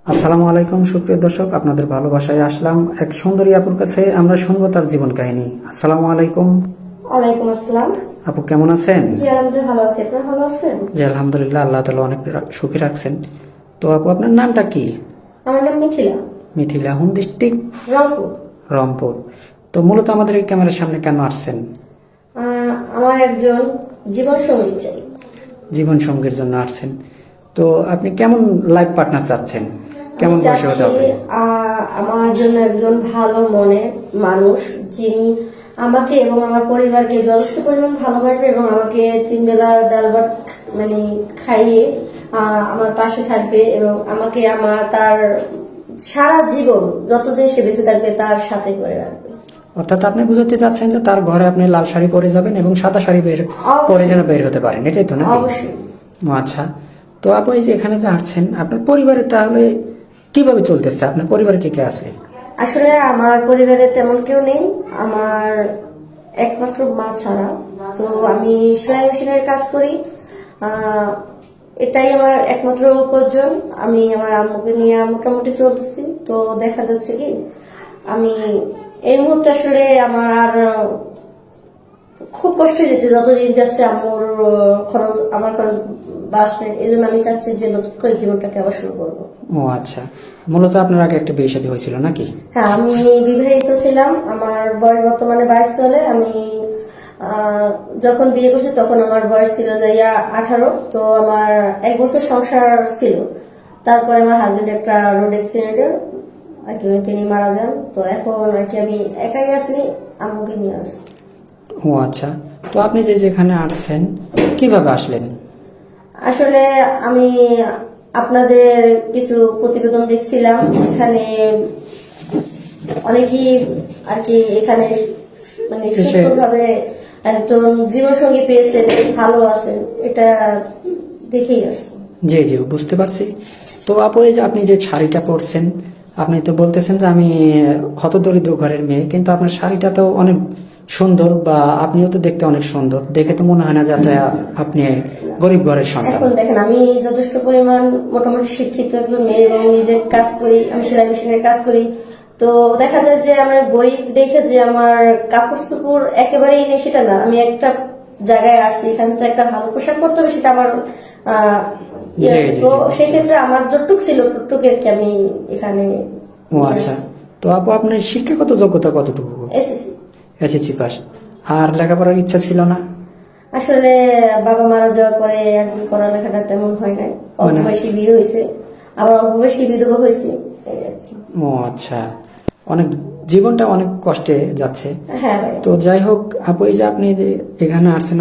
আসসালামু আলাইকুম সুপ্রিয় দর্শক, আপনাদের ভালোবাসায় আসলাম এক সুন্দরী আপুর কাছে। আমরা শুনবো তার জীবন কাহিনী। আসসালামু আলাইকুম। ওয়ালাইকুম আসসালাম। আপু কেমন আছেন? জি আলহামদুলিল্লাহ ভালো আছি, আপনি ভালো আছেন? জি আলহামদুলিল্লাহ, আল্লাহ তাআলা অনেক সুখী রাখছেন। তো আপু আপনার নামটা কি? আমার নাম মিথিলা। Mithila, home district? রংপুর। রংপুর। তো মূলত আমাদের এই ক্যামেরার সামনে কেন আসছেন? আমার একজন জীবন সঙ্গী চাই। জীবন সঙ্গীর জন্য আসছেন। তো আপনি কেমন লাইফ পার্টনার চাচ্ছেন? কেমন আমি বয়সে হতে চাচ্ছি হবে? আমার জন্য একজন ভালো মনের মানুষ, যিনি আমাকে এবং আমার পরিবারকে যথেষ্ট পরিমাণ ভালোবাসবে এবং আমাকে 3 বেলা ডাল ভাত মানে খাইয়ে আমার পাশে থাকবে এবং আমাকে তার সারা জীবন যতদিন সে বেঁচে থাকবে তার সাথে করে রাখবে। অর্থাৎ আপনি বুঝাতে চাচ্ছেন যে তার ঘরে আপনি লাল শাড়ি পরে যাবেন এবং সাদা শাড়ি পরে যেন বের হতে পারেন, এটাই তো নাকি? অবশ্যই। ও আচ্ছা। তো আপু এই যে এখানে যে আসছেন, আপনার পরিবারে তাহলে কিভাবে চলতেছে? আপনার পরিবারে কে কে আছে? আসলে আমার পরিবারে তেমন কেউ নেই, আমার একমাত্র মা ছাড়া। তো আমি সেলাই মেশিনের কাজ করি, এটাই আমার একমাত্র উপার্জন। আমি আমার আম্মুকে নিয়ে মোটামুটি চলতেছি। তো দেখা যাচ্ছে কি আমি এই মুহূর্তে আসলে আমার আর খুব কষ্ট হয়ে যেতে যতদিন যাচ্ছে আম্মুর খরচ আমার খরচ বাড়ছে। এই জন্য আমি চাচ্ছি যে নতুন করে জীবনটাকে আবার শুরু করবো। ও আচ্ছা। মূলত আপনার আগে একটা বিয়ে শাদী হয়েছিল নাকি? হ্যাঁ, আমি বিবাহিত ছিলাম। আমার বয়স বর্তমানে 22 চলে। আমি যখন বিয়ে করছি তখন আমার বয়স ছিল যাইয়া 18। তো আমার 1 বছর সংসার ছিল। তারপরে আমার হাজবেন্ড একটা রোড অ্যাক্সিডেন্টে আর কি তিনি মারা যান। তো এখন আর কি আমি একাই আছি, আম্মুকে নিয়ে আসি। ও আচ্ছা। তো আপনি যে যেখানে আসছেন কিভাবে আসলেন? আসলে আমি আপনাদের কিছু প্রতিবেদন দেখছিলাম, এখানে অনেকেই আর কি এখানে মানে সুস্থভাবে একজন জীবনসঙ্গী পেয়েছেন, ভালো আছেন, এটা দেখেই আসছে। জি জি, বুঝতে পারছি। তো আপু এই যে আপনি যে শাড়িটা পরছেন, আপনি তো বলতেছেন যে আমি হতদরিদ্র ঘরের মেয়ে, কিন্তু আপনার শাড়িটা তো অনেক সুন্দর, বা আপনিও তো দেখতে অনেক সুন্দর, দেখে তো মনে হয় না যাতে আপনি গরিব ঘরের সন্তান। এখন দেখেন আমি যথেষ্ট পরিমাণ মোটামুটি শিক্ষিত একজন মেয়ে এবং নিজের কাজ করি, আমি সেলাই মেশিনের কাজ করি। তো দেখা যায় যে আমরা গরিব দেখে যে আমার কাপড় চোপড় একেবারেই নেই সেটা না। আমি একটা জায়গায় আসছি, এখানে তো একটা ভালো পোশাক পরতে হবে, সেটা আমার তো সেক্ষেত্রে আমার যতটুক ছিল ততটুকু আর কি আমি এখানে। ও আচ্ছা। তো আপু আপনার শিক্ষাগত যোগ্যতা কতটুকু? এসএসসি। SSC pass. আর লেখাপড়ার ইচ্ছা ছিল না? আসলে বাবা মারা যাওয়ার পরে আর কি পড়ালেখাটা তেমন হয় নাই। অল্প বয়সী বিয়ে হয়েছে, আবার অল্প বয়সী বিধবা হয়েছে। ও আচ্ছা। অনেক জীবনটা অনেক কষ্টে যাচ্ছে। হ্যাঁ ভাই। তো যাই হোক আপু, এই যে আপনি যে এখানে আসছেন,